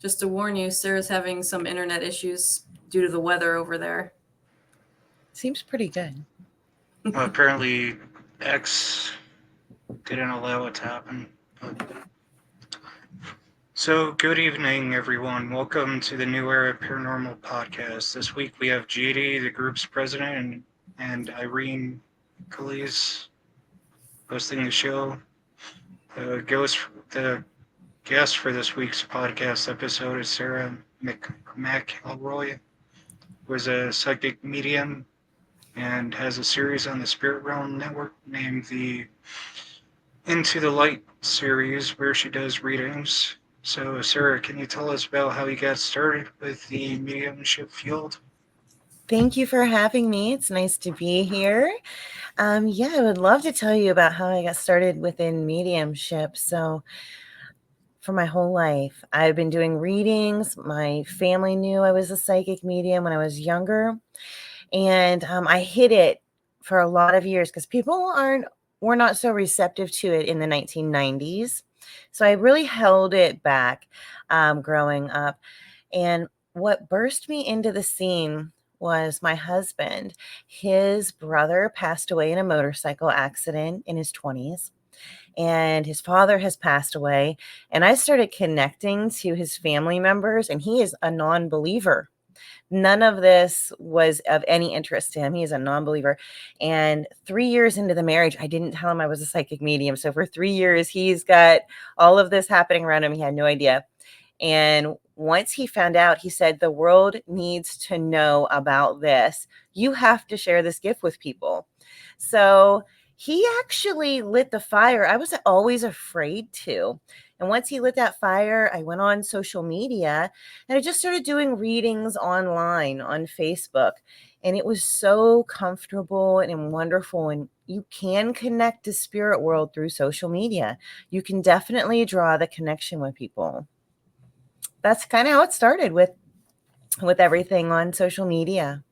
Just to warn you, Sarah's having some internet issues due to the weather over there. Seems pretty good. Apparently, X didn't allow it to happen. So, good evening, everyone. Welcome to the New Era Paranormal Podcast. This week we have JD, the group's president, and Irene Calise hosting the show. The guest for this week's podcast episode is Sara McElroy, who is a psychic medium and has a series on the Spirit Realm Network named the Into the Light series, where she does readings. So, Sara, can you tell us about how you got started with the mediumship field? Thank you for having me. It's nice to be here. I would love to tell you about how I got started within mediumship. So, for my whole life, I've been doing readings. My family knew I was a psychic medium when I was younger, and I hid it for a lot of years because were not so receptive to it in the 1990s. So I really held it back growing up. And what burst me into the scene was my husband. His brother passed away in a motorcycle accident in his 20s, and his father has passed away. And I started connecting to his family members, and he is a non-believer. None of this was of any interest to him. He is a non-believer. And 3 years into the marriage, I didn't tell him I was a psychic medium. So for 3 years, he's got all of this happening around him. He had no idea. And once he found out, he said, the world needs to know about this. You have to share this gift with people. So he actually lit the fire. I was always afraid to. And once he lit that fire, I went on social media and I just started doing readings online on Facebook. And it was so comfortable and wonderful. And you can connect to spirit world through social media. You can definitely draw the connection with people. That's kind of how it started with everything on social media.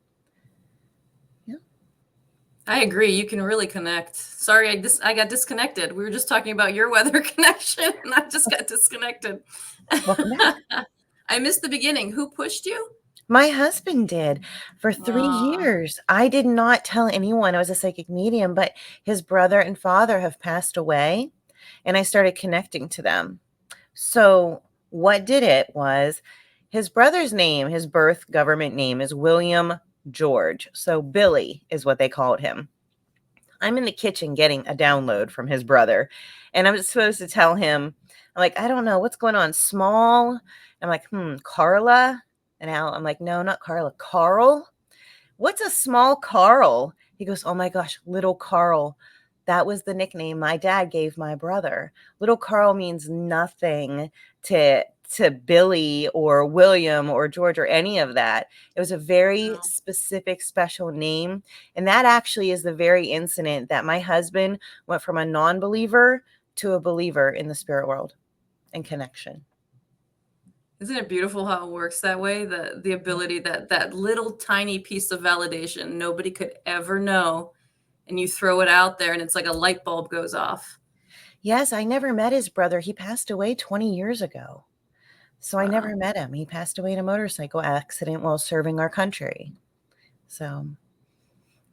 I agree. You can really connect. Sorry, I got disconnected. We were just talking about your weather connection, and I just got disconnected. Welcome back. I missed the beginning. Who pushed you? My husband did for 3 years. I did not tell anyone I was a psychic medium, but his brother and father have passed away, and I started connecting to them. So what did it was his brother's name, his birth government name is William George. So Billy is what they called him. I'm in the kitchen getting a download from his brother, and I'm supposed to tell him, I'm like, I don't know what's going on. Small. I'm like, Carla. And now I'm like, no, not Carla. Carl. What's a small Carl? He goes, oh my gosh, little Carl. That was the nickname my dad gave my brother. Little Carl means nothing to Billy or William or George or any of that. It was a very specific, special name. And that actually is the very incident that my husband went from a non-believer to a believer in the spirit world and connection. Isn't it beautiful how it works that way? The ability that little tiny piece of validation nobody could ever know, and you throw it out there and it's like a light bulb goes off. Yes, I never met his brother. He passed away 20 years ago. So I never met him. He passed away in a motorcycle accident while serving our country. So,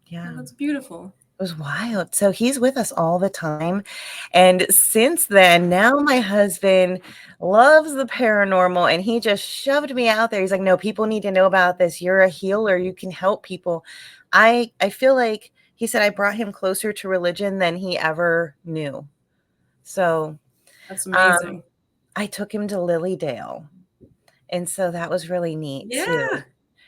yeah. Oh, that's beautiful. It was wild. So he's with us all the time. And since then, now my husband loves the paranormal, and he just shoved me out there. He's like, no, people need to know about this. You're a healer. You can help people. I feel like he said I brought him closer to religion than he ever knew. So that's amazing. I took him to Lilydale. And so that was really neat too.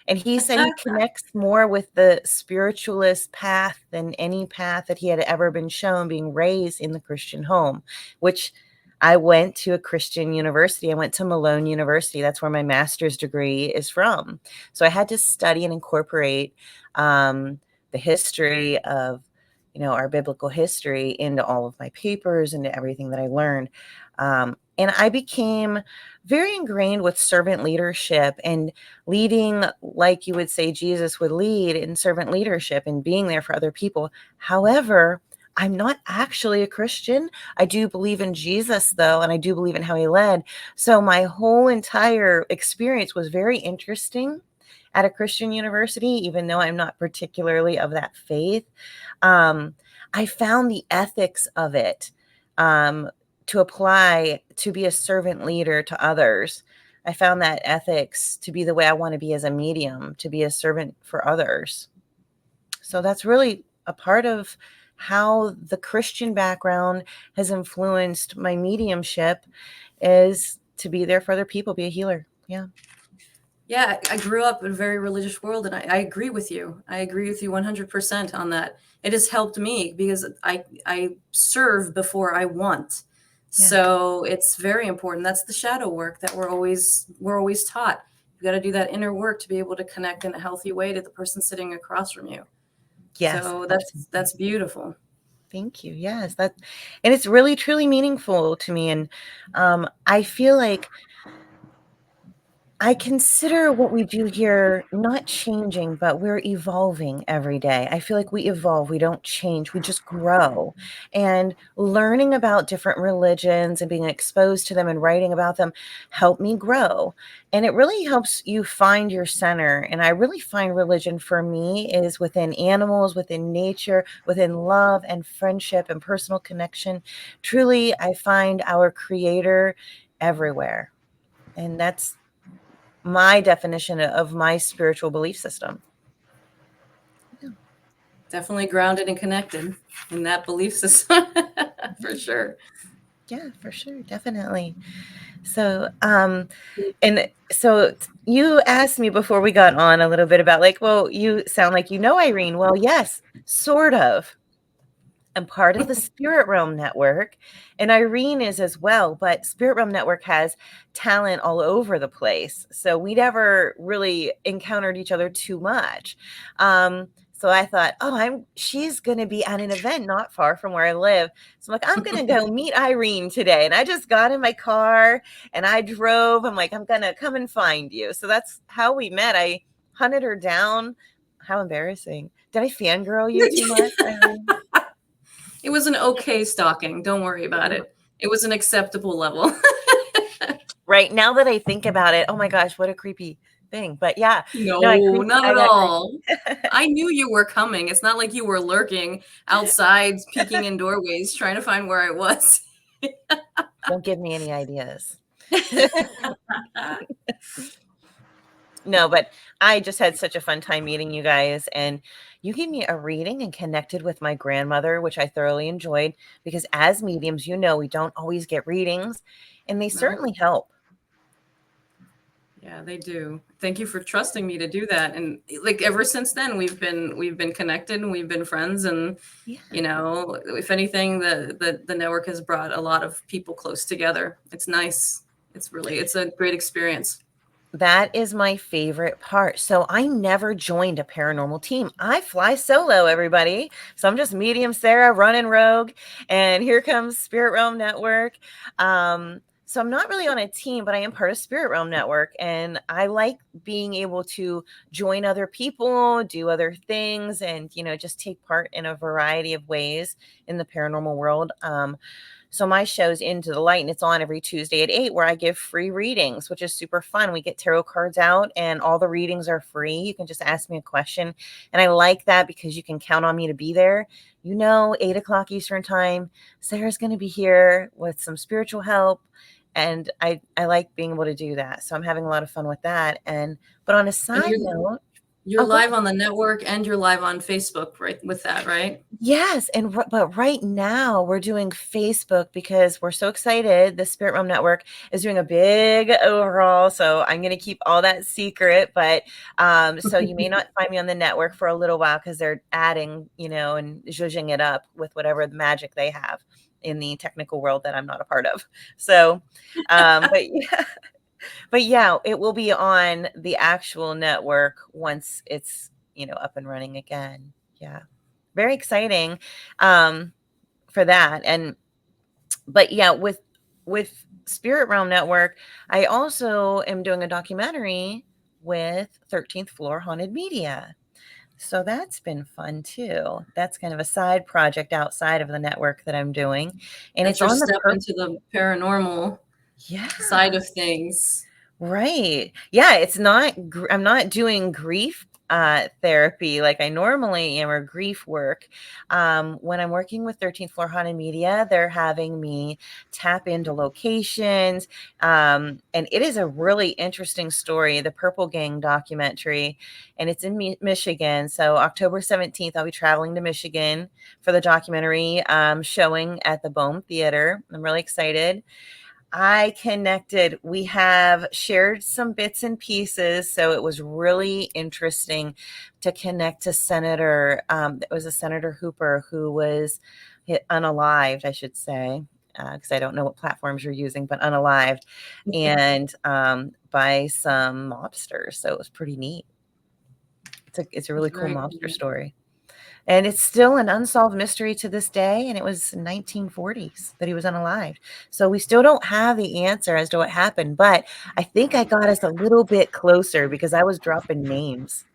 And he said he connects more with the spiritualist path than any path that he had ever been shown, being raised in the Christian home, which I went to a Christian university. I went to Malone University. That's where my master's degree is from. So I had to study and incorporate the history of, our biblical history into all of my papers, into everything that I learned. And I became very ingrained with servant leadership and leading like you would say Jesus would lead in servant leadership and being there for other people. However, I'm not actually a Christian. I do believe in Jesus, though, and I do believe in how he led. So my whole entire experience was very interesting at a Christian university, even though I'm not particularly of that faith. Um, I found the ethics of it to apply to be a servant leader to others. I found that ethics to be the way I want to be as a medium, to be a servant for others. So that's really a part of how the Christian background has influenced my mediumship, is to be there for other people, be a healer. Yeah. Yeah, I grew up in a very religious world, and I agree with you. I agree with you 100% on that. It has helped me because I serve before I want. Yeah. So it's very important. That's the shadow work that we're always taught. You got to do that inner work to be able to connect in a healthy way to the person sitting across from you. Yes. So Absolutely. that's beautiful. Thank you. Yes, that, and it's really truly meaningful to me. And I feel like I consider what we do here not changing, but we're evolving every day. I feel like we evolve, we don't change, we just grow. And learning about different religions and being exposed to them and writing about them helped me grow. And it really helps you find your center. And I really find religion for me is within animals, within nature, within love and friendship and personal connection. Truly, I find our creator everywhere. And that's my definition of my spiritual belief system. Definitely grounded and connected in that belief system for sure. Yeah, for sure. Definitely. So, and so you asked me before we got on a little bit about like, well, you sound like you know Irene. Well, yes, sort of. I'm part of the Spirit Realm Network, and Irene is as well. But Spirit Realm Network has talent all over the place, so we never really encountered each other too much. So I thought, oh, she's going to be at an event not far from where I live. So I'm like, I'm going to go meet Irene today, and I just got in my car and I drove. I'm like, I'm going to come and find you. So that's how we met. I hunted her down. How embarrassing! Did I fangirl you too much, Irene? It was an okay stalking. Don't worry about it. It was an acceptable level. Right, now that I think about it, oh my gosh, what a creepy thing, but yeah. No, No, not I at got all. I knew you were coming. It's not like you were lurking outside, peeking in doorways, trying to find where I was. don't give me any ideas. No, but I just had such a fun time meeting you guys, and you gave me a reading and connected with my grandmother, which I thoroughly enjoyed because as mediums, we don't always get readings, and they No. certainly help. Yeah, they do. Thank you for trusting me to do that. And like ever since then, we've been connected and we've been friends. And Yeah. if anything, the network has brought a lot of people close together. It's nice. It's a great experience. That is my favorite part. So I never joined a paranormal team. I fly solo, everybody. So I'm just medium Sara running rogue, and here comes Spirit Realm Network. So I'm not really on a team, but I am part of Spirit Realm Network, and I like being able to join other people, do other things, and just take part in a variety of ways in the paranormal world. So my show's Into the Light, and it's on every Tuesday at 8, where I give free readings, which is super fun. We get tarot cards out and all the readings are free. You can just ask me a question. And I like that because you can count on me to be there. 8 o'clock Eastern time, Sarah's going to be here with some spiritual help. And I like being able to do that. So I'm having a lot of fun with that. But on a And side note, you're go live on the network and you're live on Facebook, right? With that, right? yes, but right now we're doing Facebook because we're so excited. The Spirit Realm Network is doing a big overhaul, so I'm going to keep all that secret. But so you may not find me on the network for a little while because they're adding, and zhuzhing it up with whatever the magic they have in the technical world that I'm not a part of. So, but yeah, it will be on the actual network once it's up and running again. Yeah, very exciting for that. But yeah, with Spirit Realm Network, I also am doing a documentary with 13th Floor Haunted Media. So that's been fun too. That's kind of a side project outside of the network that I'm doing. And That's it's your on the step into the paranormal yeah. side of things. Right. Yeah, it's not I'm not doing grief therapy like I normally am, or grief work. When I'm working with 13th Floor Haunted Media, they're having me tap into locations. And it is a really interesting story, the Purple Gang documentary, and it's in Michigan. So October 17th, I'll be traveling to Michigan for the documentary showing at the Bohm Theater. I'm really excited. I connected. We have shared some bits and pieces, so it was really interesting to connect to Senator. It was a Senator Hooper who was unalived, I should say, because I don't know what platforms you're using, but unalived, and by some mobsters. So it was pretty neat. It's a really cool Very mobster cool. story. And it's still an unsolved mystery to this day. And it was 1940s that he was unalived. So we still don't have the answer as to what happened. But I think I got us a little bit closer because I was dropping names.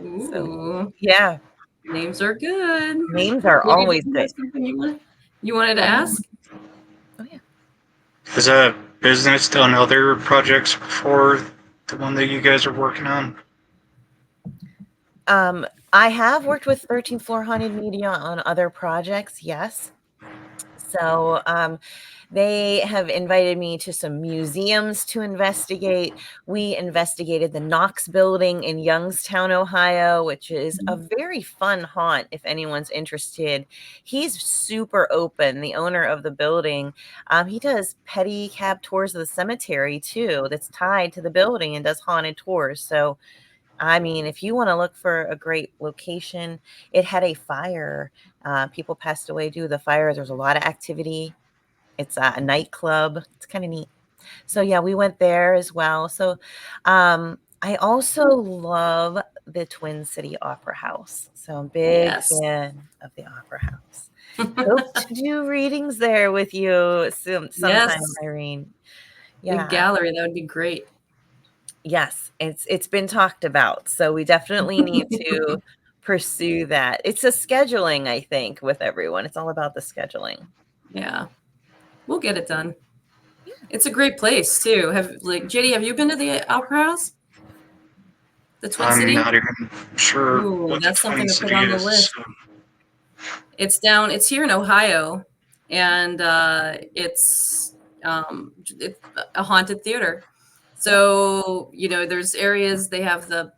So, Ooh, yeah, names are good. names are Maybe always you good. have something you wanted to ask? Oh, yeah. Has a business done other projects before the one that you guys are working on? I have worked with 13th Floor Haunted Media on other projects, yes. So they have invited me to some museums to investigate. We investigated the Knox building in Youngstown, Ohio, which is a very fun haunt if anyone's interested. He's super open, the owner of the building. He does pedicab tours of the cemetery too, that's tied to the building, and does haunted tours. So I mean, if you want to look for a great location, it had a fire. People passed away due to the fire. There's a lot of activity. It's a nightclub. It's kind of neat. So yeah, we went there as well. So I also love the Twin City Opera House. So I'm a big Yes. fan of the Opera House. Hope to do readings there with you sometime, Yes. Irene. Big Yeah. gallery. That would be great. Yes, it's been talked about. So we definitely need to pursue that. It's a scheduling, I think, with everyone. It's all about the scheduling. Yeah. We'll get it done. It's a great place too. JD, have you been to the Opera House? The Twin I'm City? not even sure Ooh, what the that's Twin something to put City on the is. list. It's here in Ohio, and it's a haunted theater. So, there's areas they have the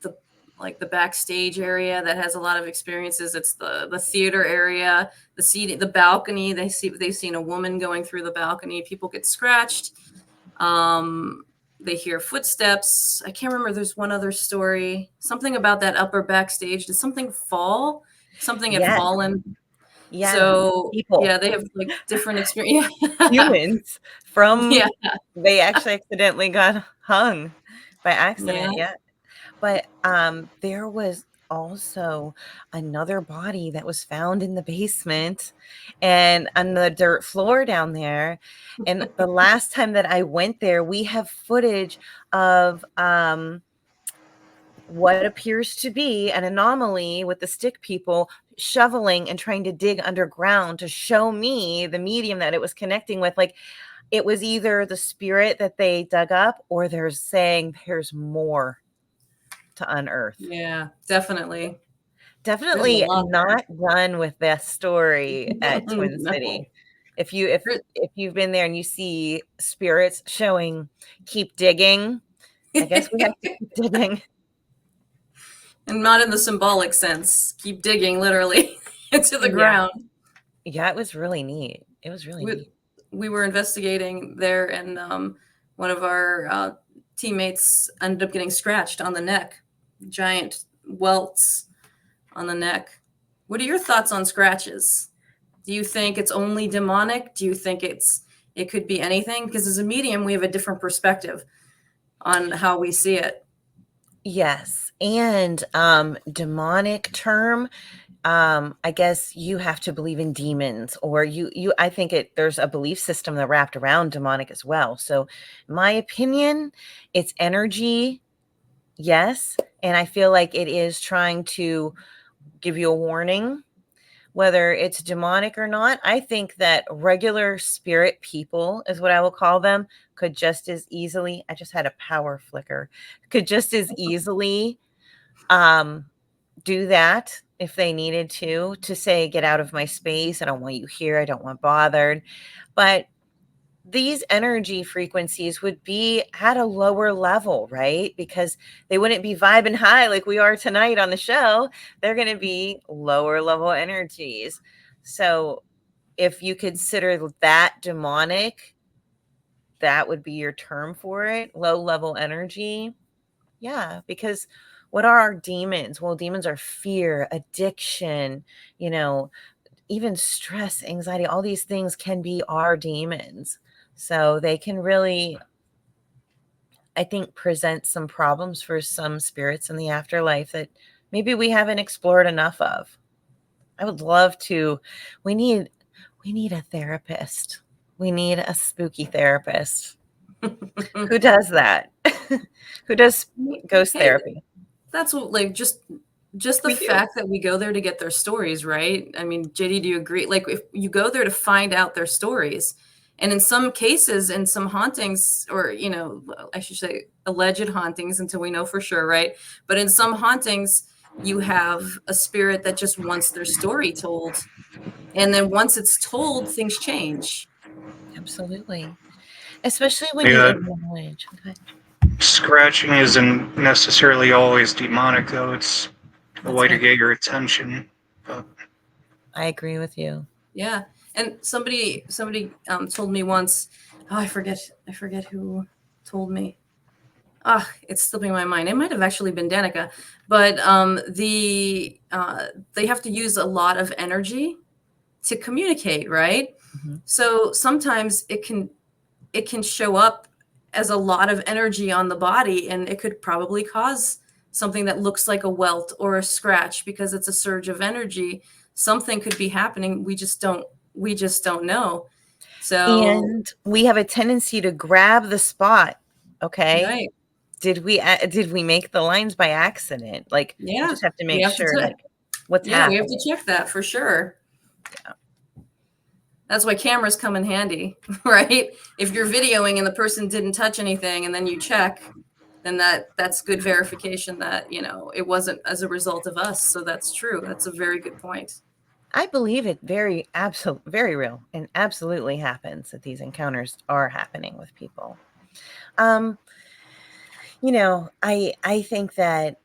like the backstage area that has a lot of experiences. It's the theater area, the seat, the balcony. They've seen a woman going through the balcony. People get scratched. They hear footsteps. I can't remember. There's one other story. Something about that upper backstage. Did something fall? Something had Yes, fallen. yes. So People, yeah, they have like different experience. humans Yeah, from they actually accidentally got hung by yeah. accident. Yeah. But there was also another body that was found in the basement and on the dirt floor down there. And the last time that I went there, we have footage of what appears to be an anomaly with the stick people shoveling and trying to dig underground to show me the medium that it was connecting with. Like, it was either the spirit that they dug up, or they're saying there's more to unearth. Yeah, definitely. There's a Definitely lot not done with that story there. at Twin No. City. If you've been there and you see spirits showing, keep digging. I guess we have to keep digging. And not in the symbolic sense. Keep digging literally into the Yeah. ground. Yeah, it was really neat. It was really We, neat. we were investigating there, and one of our teammates ended up getting scratched on the neck, giant welts on the neck. What are your thoughts on scratches? Do you think it's only demonic? Do you think it could be anything? Because as a medium, we have a different perspective on how we see it. Yes. And demonic term, I guess you have to believe in demons, or I think there's a belief system that wrapped around demonic as well. So my opinion, it's energy Yes. And I feel like it is trying to give you a warning, whether it's demonic or not. I think that regular spirit people, is what I will call them, could just as easily, I just had a power flicker, could just as easily um, do that if they needed to say, get out of my space. I don't want you here. I don't want bothered. But these energy frequencies would be at a lower level, right? Because they wouldn't be vibing high like we are tonight on the show. They're going to be lower level energies. So if you consider that demonic, that would be your term for it, low level energy. Yeah, because what are our demons? Well, demons are fear, addiction, you know, even stress, anxiety, all these things can be our demons. So they can really, I think, present some problems for some spirits in the afterlife that maybe we haven't explored enough of. I would love to. We need a therapist. We need a spooky therapist. Who does that? Who does ghost Hey, therapy? that's what, like, just the We do. fact that we go there to get their stories, right? I mean, JD, do you agree? Like, if you go there to find out their stories, and in some cases, in some hauntings, or, you know, I should say alleged hauntings until we know for sure, right? But in some hauntings, you have a spirit that just wants their story told. And then once it's told, things change. Absolutely. Especially when you Yeah, acknowledge. Okay. scratching isn't necessarily always demonic, though. It's a That's way to right. get your attention. But I agree with you. Yeah. And somebody told me once, oh, I forget who told me. Ah, it's slipping my mind. It might have actually been Danica, but they have to use a lot of energy to communicate, right? Mhm. So sometimes it can show up as a lot of energy on the body, and it could probably cause something that looks like a welt or a scratch because it's a surge of energy. Something could be happening. We just don't know. So, And we have a tendency to grab the spot. Okay. right. Did we make the lines by accident? Like, we Yeah. just have to We make have to sure, check. like, what's Yeah, we have to happening. check that for sure. That's why cameras come in handy, right? If you're videoing and the person didn't touch anything and then you check, then that's good verification that, it wasn't as a result of us. So that's true. That's a very good point. I believe it very real and absolutely happens that these encounters are happening with people. Um, I think that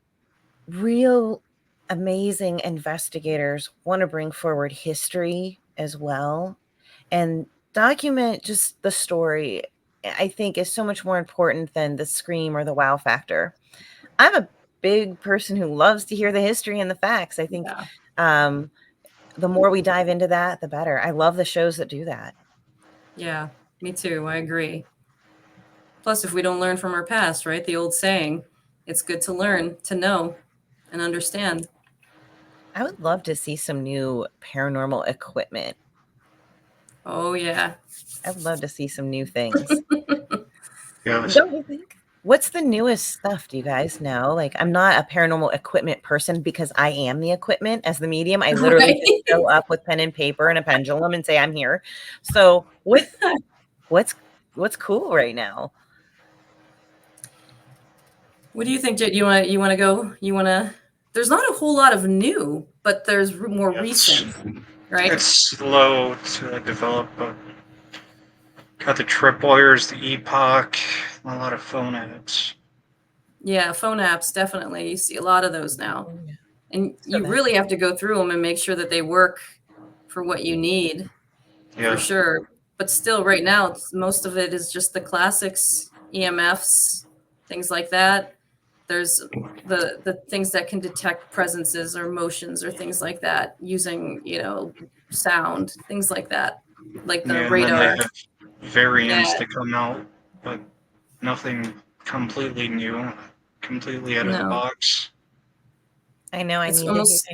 real amazing investigators want to bring forward history as well and document just the story. I think is so much more important than the scream or the wow factor. I'm a big person who loves to hear the history and the facts. I think Yeah. um, the more we dive into that, the better. I love the shows that do that. Yeah. Me too. I agree. Plus, if we don't learn from our past, right? The old saying, it's good to learn, to know, and understand. I would love to see some new paranormal equipment. Oh, yeah. I would love to see some new things. yeah, Don't you think? What's the newest stuff? Do you guys know? Like, I'm not a paranormal equipment person because I am the equipment as the medium. I literally Right. just show up with pen and paper and a pendulum and say I'm here. So what's what's cool right now? What do you think, Jit? You want to go? You want to? There's not a whole lot of new, but there's more it's, recent, right? it's slow to develop, but got the tripwires, the epoch, a lot of phone apps. Yeah, phone apps, definitely. You see a lot of those now. Oh, yeah. And So you that's really have to go through them and make sure that they work for what you need, for Yeah, sure. But still, right now, most of it is just the classics, EMFs, things like that. There's the things that can detect presences or motions or things like that using, sound, things like that, like the yeah, and then they radar. have Yeah, variants that come out, but nothing completely new, completely out of the no. box. I know It's almost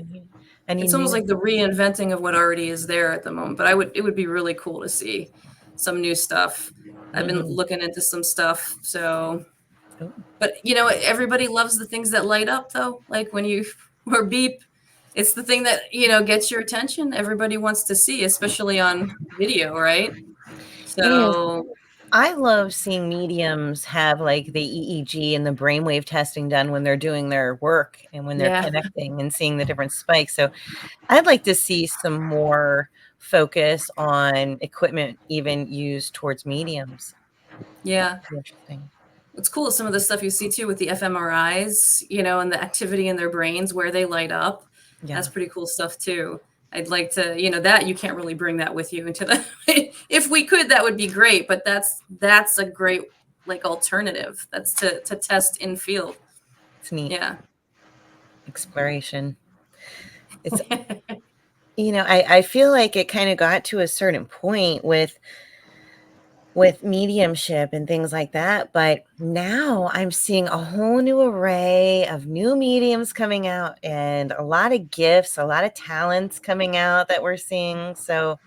I need it's almost new. like the reinventing of what already is there at the moment. But it would be really cool to see some new stuff. I've been Mhm. looking into some stuff, so Oh, But everybody loves the things that light up, though. Like when you or beep, it's the thing that gets your attention. Everybody wants to see, especially on video, right? it is. So I love seeing mediums have like the EEG and the brainwave testing done when they're doing their work and when they're yeah, connecting and seeing the different spikes. So I'd like to see some more focus on equipment even used towards mediums. yeah. Interesting. What's cool is some of the stuff you see too with the fMRIs, and the activity in their brains where they light up. That's Yeah, pretty cool stuff too. I'd like to, that you can't really bring that with you into the if we could, that would be great, but that's a great like alternative. That's to test in field. it's neat. Yeah. Exploration. It's, I feel like it kind of got to a certain point with mediumship and things like that, but now I'm seeing a whole new array of new mediums coming out and a lot of gifts, a lot of talents coming out that we're seeing. So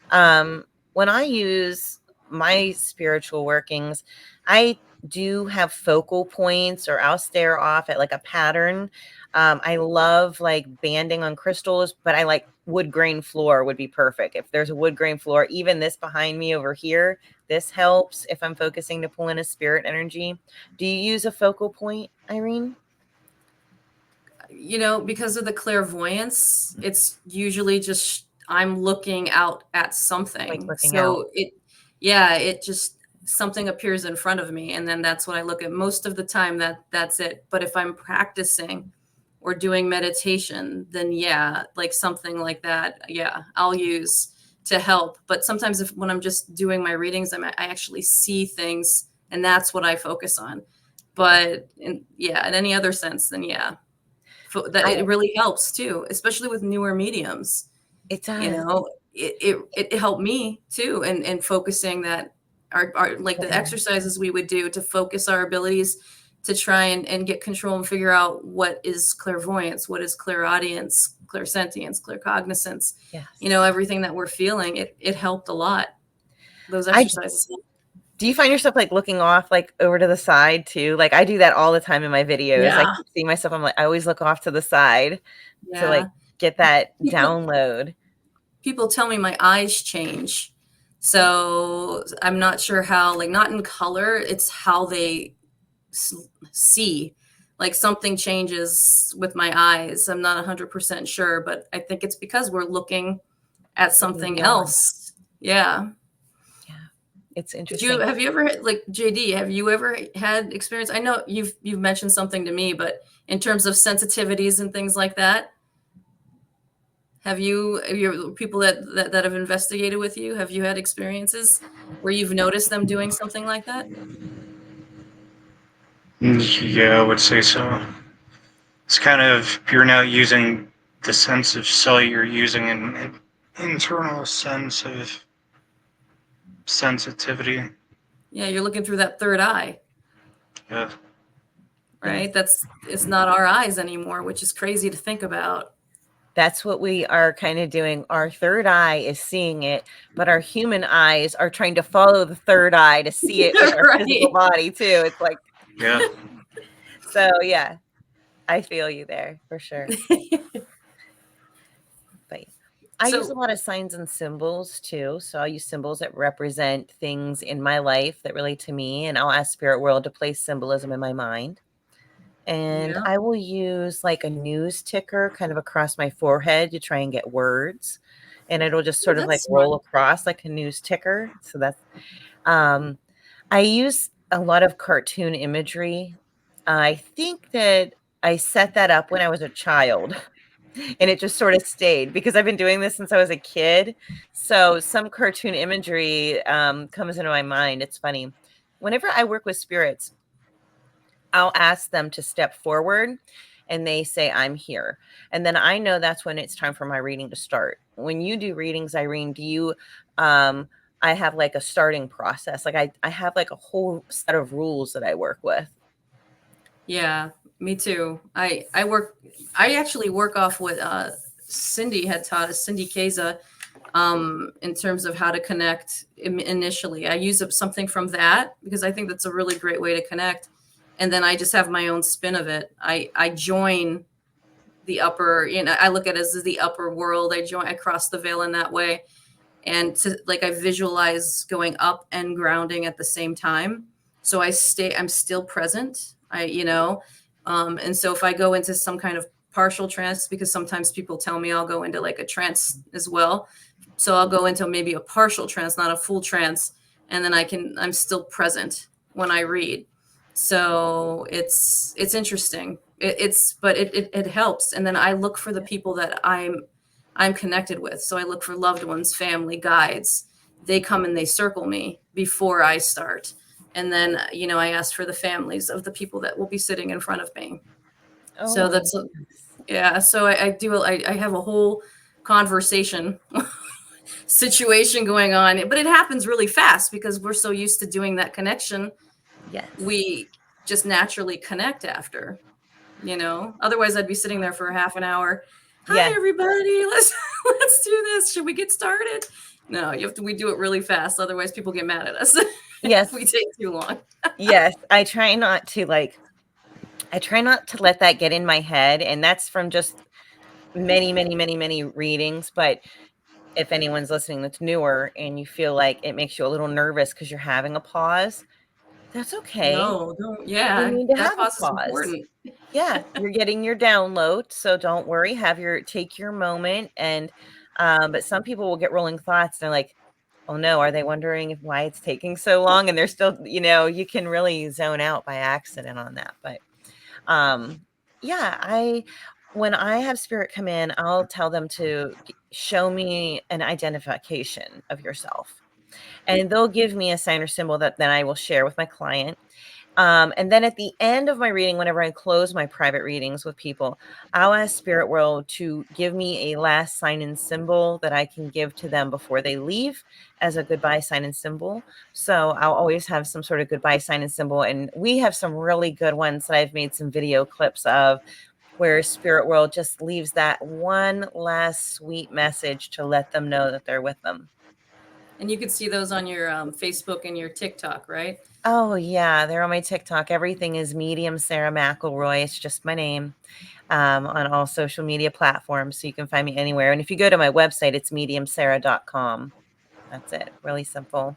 um, when I use my spiritual workings, I do have focal points or I'll stare off at like a pattern. I love like banding on crystals, but I like wood grain floor would be perfect. If there's a wood grain floor, even this behind me over here, this helps if I'm focusing to pull in a spirit energy. Do you use a focal point, Irene? Because of the clairvoyance, it's usually just I'm looking out at Like something. looking out? So it just something appears in front of me, and then that's what I look at. Most of the time that's it. But if I'm practicing or doing meditation, then yeah, like something like that, yeah, I'll use to help. But sometimes when I'm just doing my readings, I actually see things, and that's what I focus on. But in any other sense, then yeah, that I it really helps too, especially with newer mediums. It You does. know, it helped me too, and focusing that our like the Mhm. exercises we would do to focus our abilities to try and get control and figure out what is clairvoyance, what is clairaudience, clairsentience, claircognizance, Yes. everything that we're feeling. It helped a lot. Those I exercises. Do you find yourself like looking off like over to the side too? Like I do that all the time in my videos. I Yeah, keep seeing myself. I'm like, I always look off to the side to like yeah. get that People download. people tell me my eyes change. So I'm not sure how, like, not in color, it's how they see. Like something changes with my eyes. I'm not 100% sure, but I think it's because we're looking at Looking something beyond. else. Yeah. Yeah. It's Did you interesting. have you ever like JD, have you ever had experience? I know you've mentioned something to me, but in terms of sensitivities and things like that, have you people that have investigated with you, have you had experiences where you've noticed them doing something like that? Yeah, I would say so. It's kind of, you're now using the sense of sight, you're using an internal sense of sensitivity. Yeah, you're looking through that third eye, Yeah. Yes. right? It's not our eyes anymore, which is crazy to think about. That's what we are kind of doing. Our third eye is seeing it, but our human eyes are trying to follow the third eye to see it with our physical Right. body too. It's like, Yeah. so yeah, I feel you there for sure. But I use a So, lot of signs and symbols too. So I'll use symbols that represent things in my life that relate to me, and I'll ask Spirit World to place symbolism in my mind. And yeah. I will use like a news ticker kind of across my forehead to try and get words. And it'll just Oh, sort of like that's smart. roll across like a news ticker. So that's um I use a lot of cartoon imagery. I think that I set that up when I was a child. And it just sort of stayed because I've been doing this since I was a kid. So some cartoon imagery comes into my mind. It's funny. Whenever I work with spirits, I'll ask them to step forward and they say, I'm here. And then I know that's when it's time for my reading to start. When you do readings, Irene, do you, I have like a starting process. Like I have like a whole set of rules that I work with. Yeah, me too. I actually work off what Cindy had taught us, Cindy Keza, in terms of how to connect initially. I use up something from that because I think that's a really great way to connect. and then I just have my own spin of it. I join the upper, I look at it as the upper world. I cross the veil in that way. And I visualize going up and grounding at the same time. So I'm still present. And so if I go into some kind of partial trance, because sometimes people tell me I'll go into like a trance as well. So I'll go into maybe a partial trance, not a full trance. And then I'm still present when I read. So it's interesting. But it helps. And then I look for the people that I'm connected with. So I look for loved ones, family, guides. They come and they circle me before I start. And then, I ask for the families of the people that will be sitting in front of me. So that's, yeah. So I have a whole conversation situation going on, but it happens really fast because we're so used to doing that connection. Yes. We just naturally connect after, otherwise I'd be sitting there for a half an hour. Hi, everybody. Let's do this. Should we get started? No, we do it really fast. Otherwise people get mad at us. Yes. We take too long. Yes. I try not to let that get in my head. And that's from just many, many, many, many readings. But if anyone's listening that's newer and you feel like it makes you a little nervous because you're having a pause, that's okay. No, don't. Yeah. You need to that have a pause is pause. important. Yeah. You're getting your download. So don't worry. Take your moment. And, but some people will get rolling thoughts. They're like, oh no, are they wondering why it's taking so long? And they're still, you can really zone out by accident on that. But, yeah, when I have spirit come in, I'll tell them to show me an identification of yourself. And they'll give me a sign or symbol that then I will share with my client. And then at the end of my reading, whenever I close my private readings with people, I'll ask Spirit World to give me a last sign and symbol that I can give to them before they leave as a goodbye sign and symbol. So I'll always have some sort of goodbye sign and symbol. And we have some really good ones that I've made some video clips of, where Spirit World just leaves that one last sweet message to let them know that they're with them. And you can see those on your Facebook and your TikTok, right? Oh, yeah. They're on my TikTok. Everything is Medium Sara McElroy. It's just my name on all social media platforms. So you can find me anywhere. And if you go to my website, it's mediumsara.com. That's it. Really simple.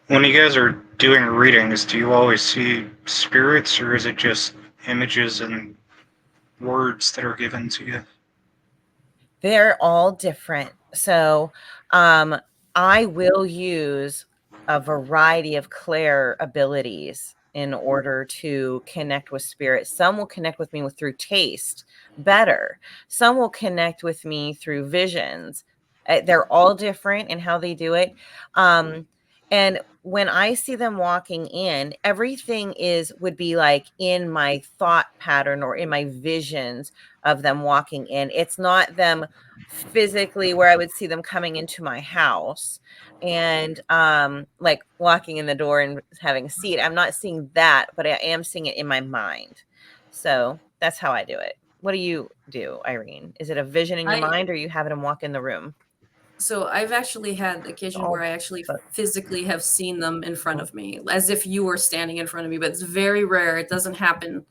When you guys are doing readings, do you always see spirits, or is it just images and words that are given to you? They're all different. So I will use a variety of clair abilities in order to connect with spirit. Some will connect with me through taste better. Some will connect with me through visions. They're all different in how they do it. And when I see them walking in, everything would be like in my thought pattern or in my visions of them walking in. It's not them physically where I would see them coming into my house and like walking in the door and having a seat. I'm not seeing that, but I am seeing it in my mind. So that's how I do it. What do you do, Irene? Is it a vision in your mind, or you having them walk in the room? So I've actually had occasion where I actually physically have seen them in front of me, as if you were standing in front of me, but it's very rare. It doesn't happen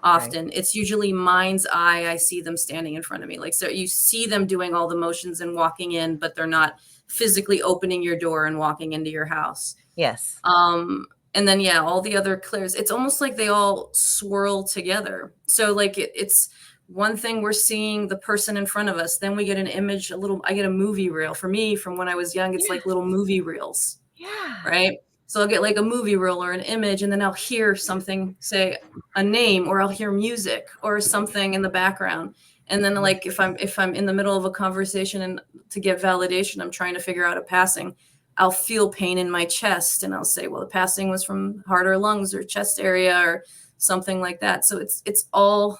often. Right. It's usually mind's eye. I see them standing in front of me. Like, so you see them doing all the motions and walking in, but they're not physically opening your door and walking into your house. Yes. And then, yeah, all the other clairs, it's almost like they all swirl together. So like it's one thing, we're seeing the person in front of us. Then we get an image, I get a movie reel. For me, from when I was young, it's like little movie reels. Yeah. Right. So I'll get like a movie reel or an image, and then I'll hear something, say a name, or I'll hear music or something in the background. And then like if I'm in the middle of a conversation and to get validation, I'm trying to figure out a passing, I'll feel pain in my chest, and I'll say, well, the passing was from heart or lungs or chest area or something like that. So it's all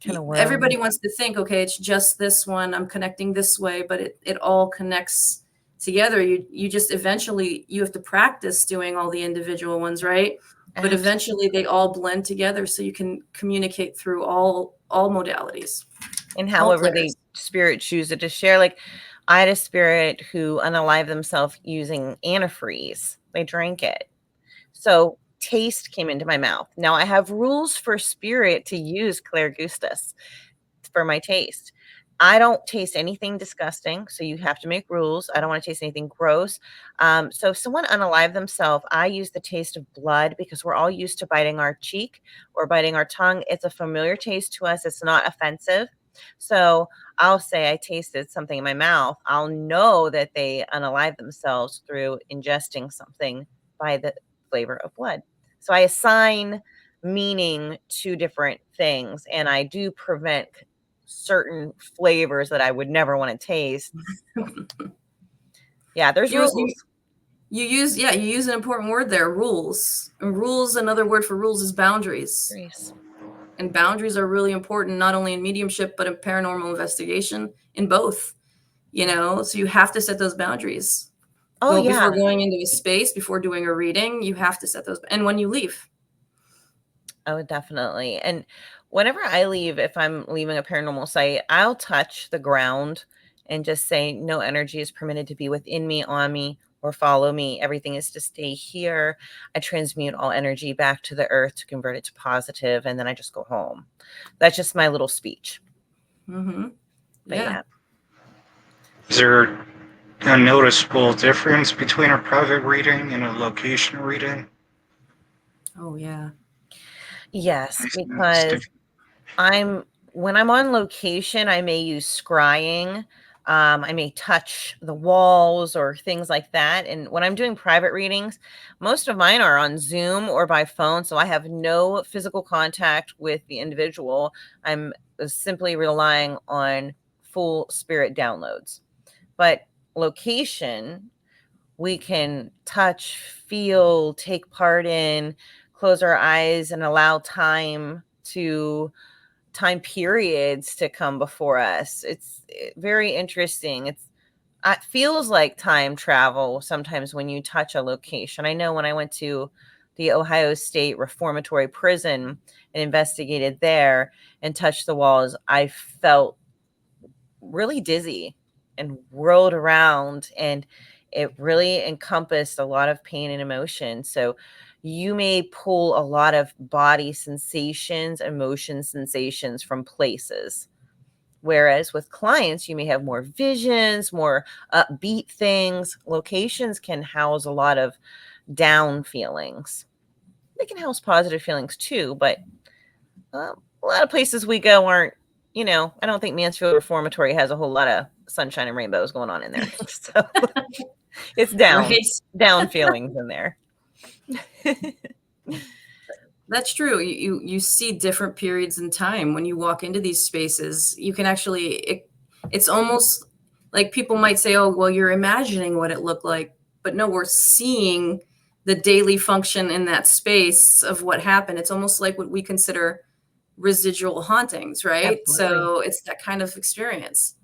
kind of, everybody wants to think, okay, it's just this one, I'm connecting this way, but it all connects together. You just eventually, you have to practice doing all the individual ones, right? But eventually they all blend together, so you can communicate through all modalities. And however they spirit choose it to share. Like I had a spirit who unalived themselves using antifreeze. They drank it. So taste came into my mouth. Now I have rules for spirit to use Claire Gustus for my taste. I don't taste anything disgusting, so you have to make rules. I don't want to taste anything gross. So if someone unalive themselves, I use the taste of blood because we're all used to biting our cheek or biting our tongue. It's a familiar taste to us. It's not offensive. So I'll say I tasted something in my mouth. I'll know that they unalive themselves through ingesting something by the flavor of blood. So I assign meaning to different things, and I do prevent certain flavors that I would never want to taste. Yeah, there's You, you rules. you use an important word there, rules. And rules, another word for rules is boundaries. Grace. And boundaries are really important, not only in mediumship, but in paranormal investigation, in both, so you have to set those boundaries. Oh, yeah. Before going into a space, before doing a reading, you have to set those. And when you leave. Oh, definitely. And whenever I leave, if I'm leaving a paranormal site, I'll touch the ground and just say, no energy is permitted to be within me, on me, or follow me. Everything is to stay here. I transmute all energy back to the earth to convert it to positive, and then I just go home. That's just my little speech. Mm-hmm. But yeah. Is there a noticeable difference between a private reading and a location reading? Oh, yeah. Yes, I see it's because when I'm on location, I may use scrying. I may touch the walls or things like that. And when I'm doing private readings, most of mine are on Zoom or by phone. So I have no physical contact with the individual. I'm simply relying on full spirit downloads. But location, we can touch, feel, take part in, close our eyes and allow time periods to come before us. It's very interesting. It feels like time travel sometimes when you touch a location. I know when I went to the Ohio State Reformatory Prison and investigated there and touched the walls, I felt really dizzy and whirled around, and it really encompassed a lot of pain and emotion. So you may pull a lot of body sensations, emotion sensations from places. Whereas with clients, you may have more visions, more upbeat things. Locations can house a lot of down feelings. They can house positive feelings too, but a lot of places we go aren't, I don't think Mansfield Reformatory has a whole lot of sunshine and rainbows going on in there. So it's down feelings in there. That's true. You see different periods in time when you walk into these spaces. You can actually, it's almost like people might say, oh, well, you're imagining what it looked like. But no, we're seeing the daily function in that space of what happened. It's almost like what we consider residual hauntings, right? Absolutely. So it's that kind of experience.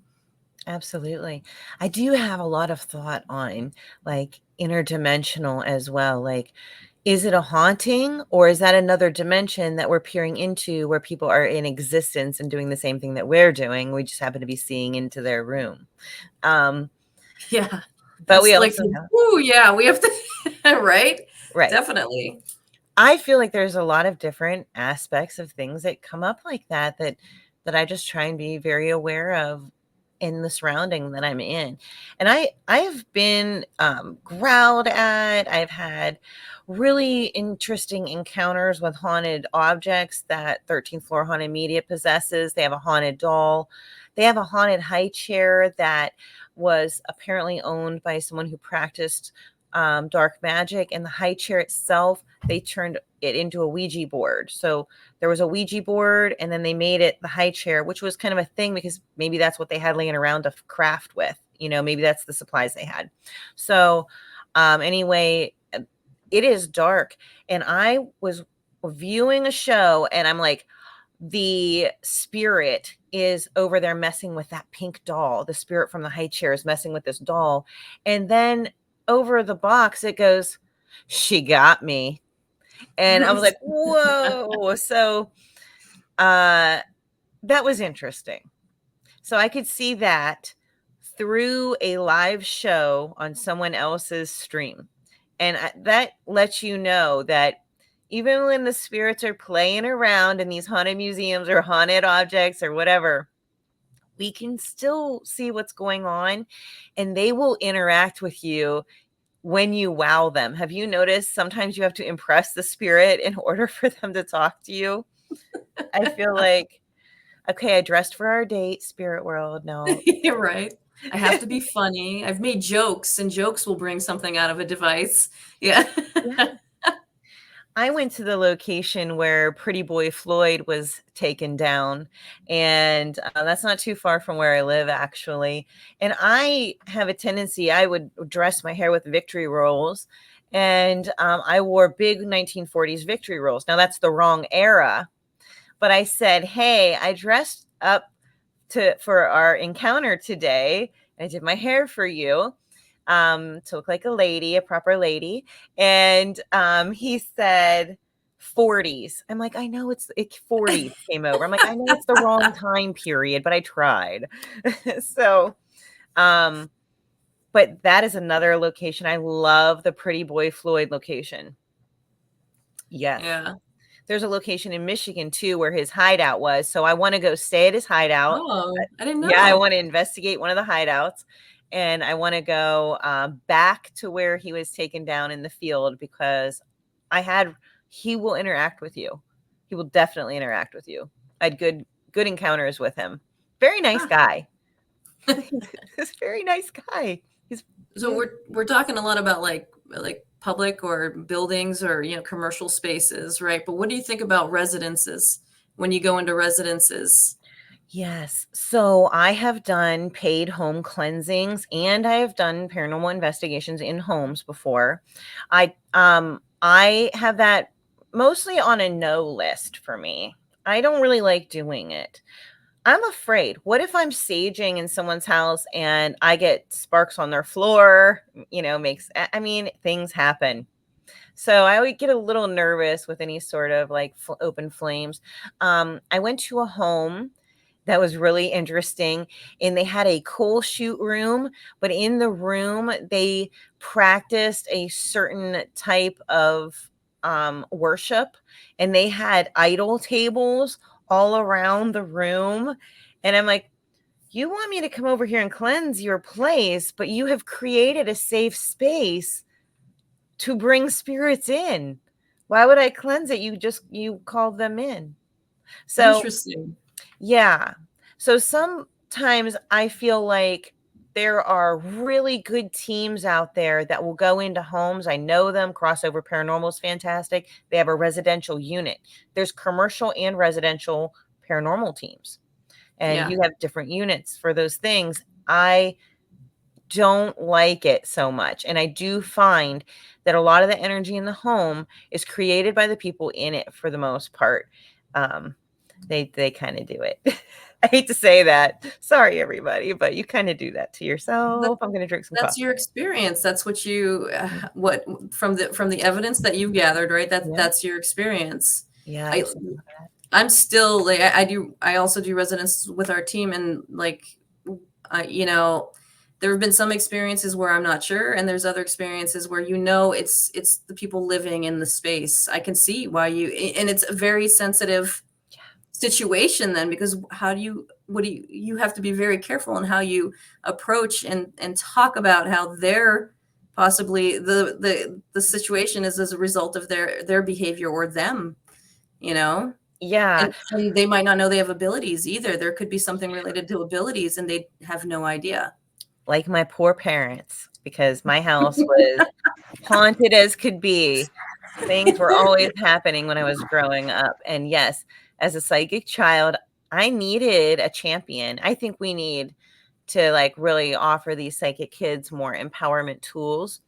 Absolutely. I do have a lot of thought on like interdimensional as well. Like, is it a haunting or is that another dimension that we're peering into where people are in existence and doing the same thing that we're doing? We just happen to be seeing into their room. Yeah. But we like, also have, we have to, right? right. Definitely. I feel like there's a lot of different aspects of things that come up like that I just try and be very aware of in the surrounding that I'm in. And I've been growled at. I've had really interesting encounters with haunted objects that 13th Floor Haunted Media possesses. They have a haunted doll. They have a haunted high chair that was apparently owned by someone who practiced dark magic, and the high chair itself, they turned it into a Ouija board. So there was a Ouija board, and then they made it the high chair, which was kind of a thing because maybe that's what they had laying around to craft with, maybe that's the supplies they had. So anyway, it is dark, and I was viewing a show, and I'm like, the spirit is over there messing with that pink doll. The spirit from the high chair is messing with this doll. And then over the box, it goes, she got me. And I was like, whoa. So that was interesting. So I could see that through a live show on someone else's stream. And that lets you know that even when the spirits are playing around in these haunted museums or haunted objects or whatever, we can still see what's going on, and they will interact with you when you wow them. Have you noticed sometimes you have to impress the spirit in order for them to talk to you? I feel like, okay, I dressed for our date, spirit world. No. You're right. I have to be funny. I've made jokes, and jokes will bring something out of a device. Yeah. Yeah. I went to the location where Pretty Boy Floyd was taken down, and that's not too far from where I live, actually. And I have a tendency, I would dress my hair with victory rolls, and I wore big 1940s victory rolls. Now, that's the wrong era, but I said, hey, I dressed up for our encounter today. I did my hair for you to look like a lady, a proper lady. And he said 40s. I'm like, I know it's 40s came over. I'm like, I know it's the wrong time period, but I tried. So, but that is another location. I love the Pretty Boy Floyd location. Yes. Yeah. There's a location in Michigan too where his hideout was. So I want to go stay at his hideout. Oh, I didn't know. Yeah, I want to investigate one of the hideouts, and I want to go back to where he was taken down in the field, because he will interact with you. He will definitely interact with you. I had good encounters with him. Very nice guy. He's a very nice guy. So we're talking a lot about like public or buildings or commercial spaces, right? But what do you think about residences when you go into residences? Yes. So I have done paid home cleansings, and I have done paranormal investigations in homes before. I have that mostly on a no list for me. I don't really like doing it. I'm afraid. What if I'm saging in someone's house and I get sparks on their floor? Things happen. So I would get a little nervous with any sort of like open flames. I went to a home that was really interesting, and they had a coal chute room, but in the room they practiced a certain type of worship, and they had idol tables all around the room. And I'm like, you want me to come over here and cleanse your place, but you have created a safe space to bring spirits in. Why would I cleanse it? You called them in. So Interesting. yeah. So sometimes I feel like there are really good teams out there that will go into homes. I know them. Crossover Paranormal is fantastic. They have a residential unit. There's commercial and residential paranormal teams, and you have different units for those things. I don't like it so much. And I do find that a lot of the energy in the home is created by the people in it for the most part. They kind of do it. I hate to say that. Sorry, everybody, but you kind of do that to yourself. I'm going to drink some That's coffee. your experience. That's what you what from the evidence that you've gathered, right? That's your experience. Yeah. I'm still like I also do residence with our team, and like there have been some experiences where I'm not sure, and there's other experiences where it's the people living in the space. I can see why and it's a very sensitive situation then, because you have to be very careful in how you approach and talk about how they're possibly the situation is as a result of their behavior or them, Yeah. and they might not know they have abilities either. There could be something related to abilities and they have no idea. Like my poor parents, because my house was haunted as could be. Things were always happening when I was growing up. And yes, as a psychic child, I needed a champion. I think we need to like really offer these psychic kids more empowerment tools.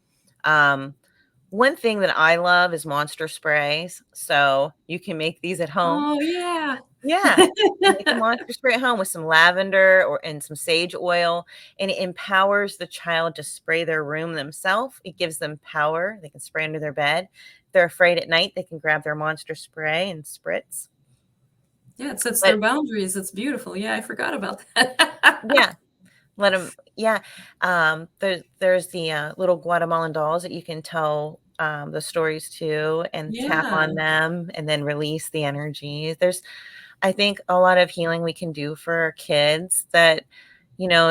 One thing that I love is monster sprays. So you can make these at home. Oh yeah. Yeah. Make a monster spray at home with some lavender and some sage oil, and it empowers the child to spray their room themselves. It gives them power. They can spray under their bed. If they're afraid at night, they can grab their monster spray and spritz. Yeah, it sets their boundaries. It's beautiful. Yeah, I forgot about that. Yeah. Let them. Yeah. There's the little Guatemalan dolls that you can tell the stories too, and tap Yeah. on them and then release the energy. There's, I think, a lot of healing we can do for our kids that,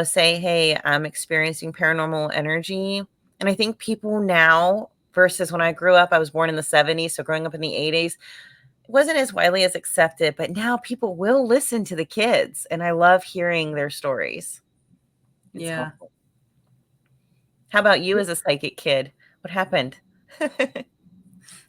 say, hey, I'm experiencing paranormal energy. And I think people now versus when I grew up, I was born in the 70s. So growing up in the 80s, it wasn't as widely as accepted, but now people will listen to the kids. And I love hearing their stories. It's Yeah. helpful. How about you as a psychic kid? What happened?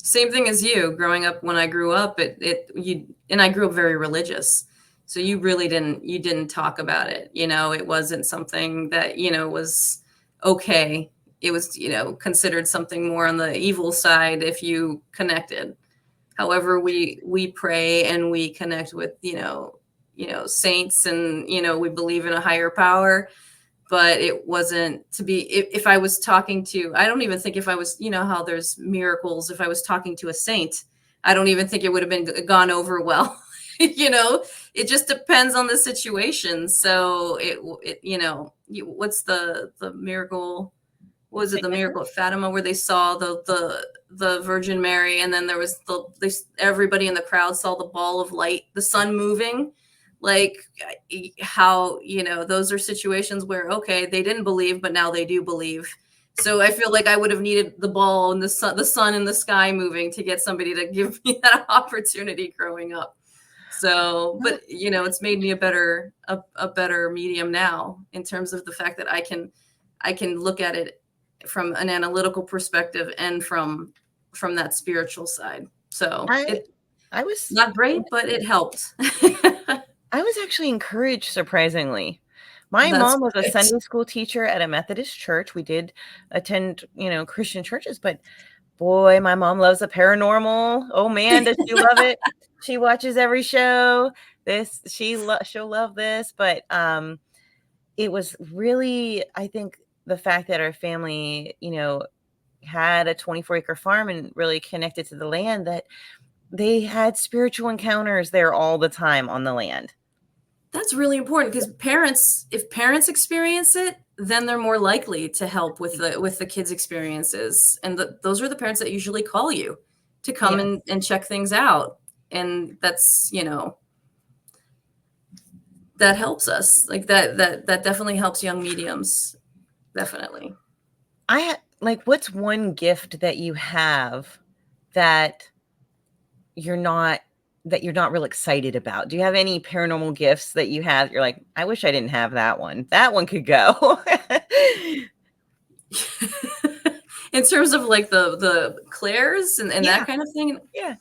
Same thing as you. Growing up, when I grew up, and I grew up very religious. So you really didn't talk about it. It wasn't something that, was okay. It was, considered something more on the evil side if you connected. However, we pray and we connect with, saints, and, we believe in a higher power. But it wasn't to be, if I was talking to, I don't even think, if I was, how there's miracles, if I was talking to a saint, I don't even think it would have been gone over well. It just depends on the situation. So what's the miracle? Was it the miracle at Fatima where they saw the Virgin Mary, and then there was everybody in the crowd saw the ball of light, the sun moving? Like, how, those are situations where, okay, they didn't believe, but now they do believe. So I feel like I would have needed the ball and the sun in the sky moving to get somebody to give me that opportunity growing up. So, but it's made me a better medium now, in terms of the fact that I can look at it from an analytical perspective and from that spiritual side. So it's I was not great, but it helped. I was actually encouraged, surprisingly. My That's mom was a great. Sunday school teacher at a Methodist church. We did attend, Christian churches, but boy, my mom loves the paranormal. Oh man, does she love it? She watches every show. She'll love this, but it was really, I think, the fact that our family, had a 24-acre farm and really connected to the land, that they had spiritual encounters there all the time on the land. That's really important, because if parents experience it, then they're more likely to help with the kids' experiences. And those are the parents that usually call you to come Yeah. and check things out. And that's, that helps us. Like that definitely helps young mediums. Definitely. What's one gift that you have that you're not real excited about? Do you have any paranormal gifts that you have? You're like, I wish I didn't have that one. That one could go. In terms of like the clairs and Yeah. that kind of thing. Yeah.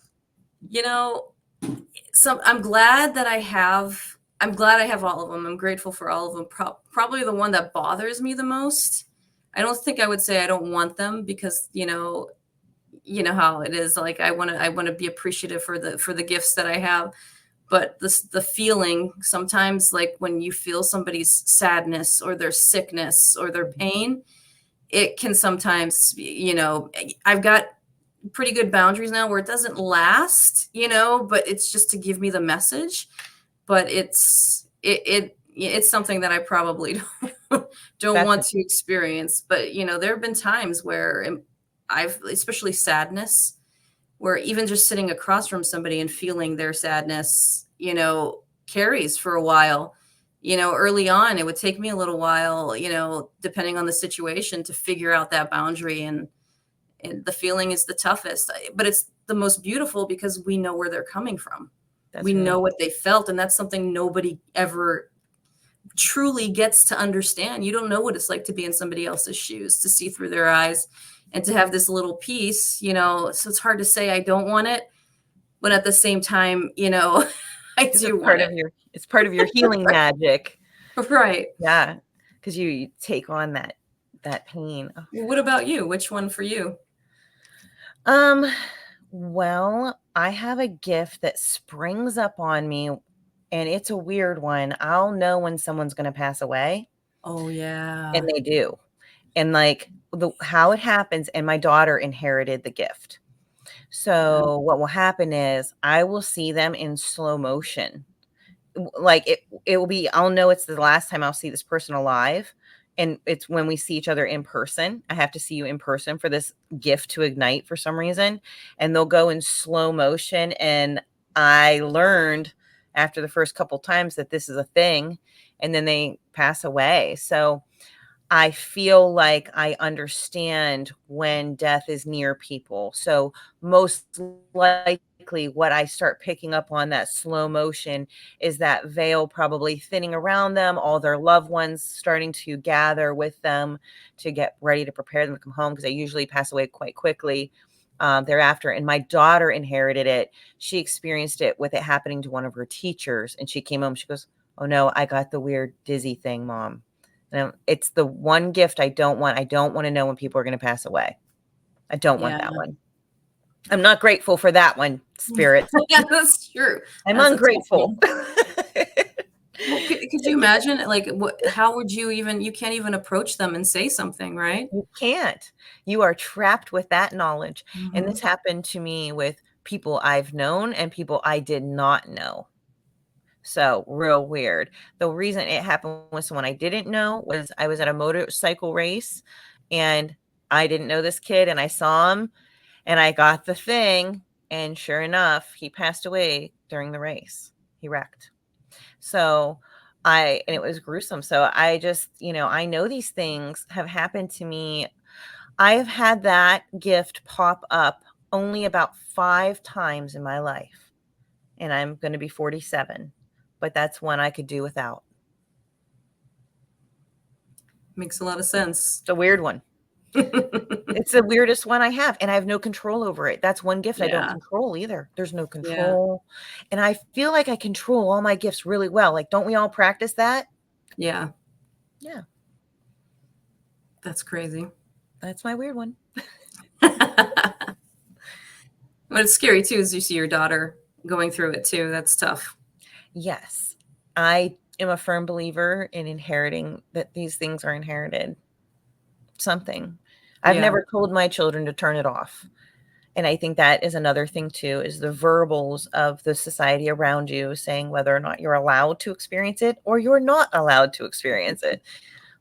I'm glad I have all of them. I'm grateful for all of them. Probably the one that bothers me the most, I don't think I would say I don't want them, because how it is. Like, I want to be appreciative for the gifts that I have. But the feeling sometimes, like when you feel somebody's sadness or their sickness or their pain, it can sometimes, I've got pretty good boundaries now where it doesn't last, but it's just to give me the message. But it's something that I probably don't want to experience. But there have been times where especially sadness, where even just sitting across from somebody and feeling their sadness, carries for a while. Early on, it would take me a little while, depending on the situation, to figure out that boundary. And the feeling is the toughest, but it's the most beautiful, because we know where they're coming from. We know what they felt. And that's something nobody ever truly gets to understand. You don't know what it's like to be in somebody else's shoes, to see through their eyes, and to have this little piece, so it's hard to say I don't want it, but at the same time, I do want it. It's part of your healing magic. Right. Yeah. Because you take on that pain. Oh. What about you? Which one for you? Well, I have a gift that springs up on me, and it's a weird one. I'll know when someone's going to pass away. Oh yeah. And they do. And like how it happens, and my daughter inherited the gift. So what will happen is I will see them in slow motion. Like it will be, I'll know it's the last time I'll see this person alive. and it's when we see each other in person. I have to see you in person for this gift to ignite for some reason. And they'll go in slow motion. And I learned after the first couple times that this is a thing, and then they pass away. So I feel like I understand when death is near people. So most likely what I start picking up on that slow motion is that veil probably thinning around them, all their loved ones starting to gather with them to get ready to prepare them to come home, because they usually pass away quite quickly thereafter. And my daughter inherited it. She experienced it with it happening to one of her teachers. And she came home, she goes, "Oh no, I got the weird dizzy thing, Mom." It's the one gift I don't want. I don't want to know when people are going to pass away. I don't want Yeah. that one. I'm not grateful for that one, spirit. Yeah, that's true. I'm That's a tough ungrateful. one. Well, could you imagine, like, how would you even, you can't even approach them and say something, right? You can't. You are trapped with that knowledge. And this Mhm. happened to me with people I've known and people I did not know. So real weird. The reason it happened with someone I didn't know was I was at a motorcycle race and I didn't know this kid, and I saw him and I got the thing. And sure enough, he passed away during the race. He wrecked. So and it was gruesome. So I just, I know these things have happened to me. I have had that gift pop up only about 5 times in my life. And I'm going to be 47, but that's one I could do without. Makes a lot of sense. It's a weird one. It's the weirdest one I have, and I have no control over it. That's one gift I don't Yeah. control either. There's no Yeah. control. And I feel like I control all my gifts really well. Like, don't we all practice that? Yeah. Yeah, That's crazy. that's my weird one. But it's scary too, as you see your daughter going through it too. That's tough. Yes, I am a firm believer in inheriting, that these things are inherited. Something. I've Yeah. never told my children to turn it off. And I think that is another thing too, is the verbals of the society around you saying whether or not you're allowed to experience it or you're not allowed to experience it.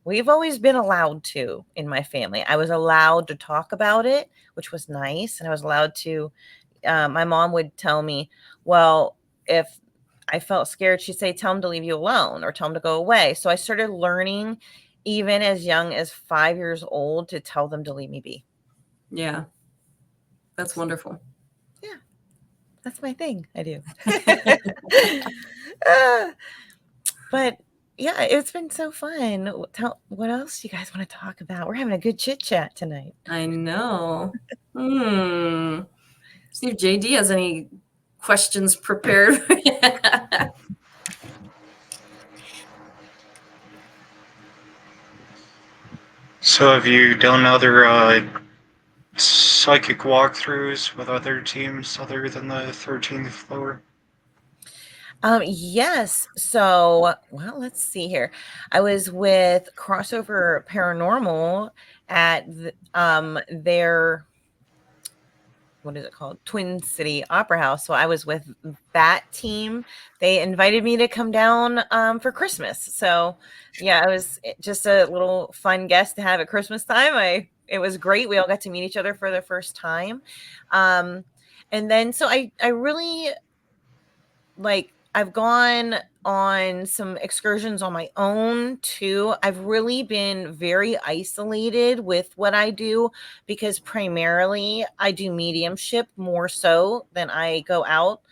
We've always been allowed to in my family. I was allowed to talk about it, which was nice. And I was allowed to, my mom would tell me, well, if I felt scared, she'd say, tell them to leave you alone or tell them to go away. So I started learning, even as young as 5 years old, to tell them to leave me be. Yeah. That's wonderful. Yeah, that's my thing. I do. But yeah, it's been so fun. What else do you guys want to talk about? We're having a good chit chat tonight. I know. See if JD has any questions prepared. So have you done other psychic walkthroughs with other teams other than the 13th floor? Yes. So, well, let's see here. I was with Crossover Paranormal at their, what is it called? Twin City Opera House. So I was with that team. They invited me to come down for Christmas. So yeah, it was just a little fun guest to have at Christmas time. It was great. We all got to meet each other for the first time. And then so I really, like, I've gone on some excursions on my own too. I've really been very isolated with what I do because primarily I do mediumship more so than I go out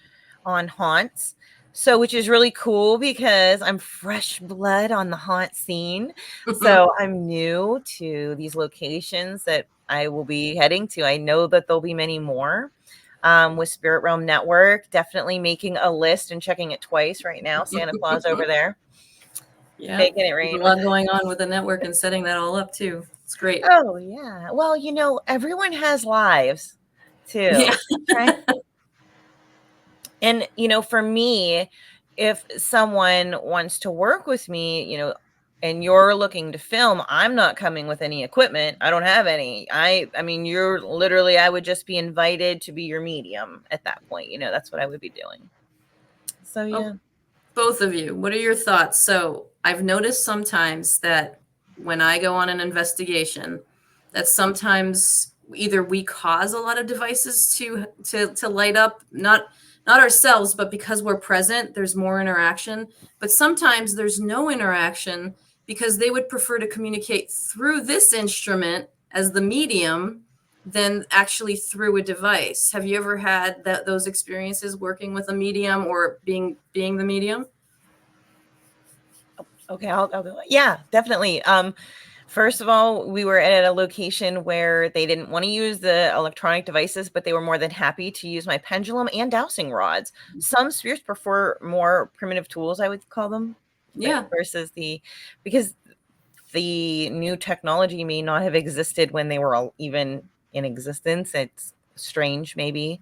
on haunts. So, which is really cool because I'm fresh blood on the haunt scene. So I'm new to these locations that I will be heading to. I know that there'll be many more. With Spirit Realm Network, definitely making a list and checking it twice right now. Santa Claus over there, Yeah. making it There's rain. a lot going on with the network and setting that all up too. It's great. Oh yeah. Well, everyone has lives too. Yeah. Right? And for me, if someone wants to work with me, and you're looking to film, I'm not coming with any equipment. I don't have any. I mean, you're literally, I would just be invited to be your medium at that point. That's what I would be doing. So yeah. Both of you, what are your thoughts? So I've noticed sometimes that when I go on an investigation that sometimes either we cause a lot of devices to light up, not ourselves, but because we're present, there's more interaction. But sometimes there's no interaction because they would prefer to communicate through this instrument as the medium than actually through a device. Have you ever had those experiences working with a medium or being the medium? Okay, I'll go. Yeah, definitely. First of all, we were at a location where they didn't want to use the electronic devices, but they were more than happy to use my pendulum and dowsing rods. Some spirits prefer more primitive tools, I would call them, Yeah. versus because the new technology may not have existed when they were all even in existence. It's strange, maybe.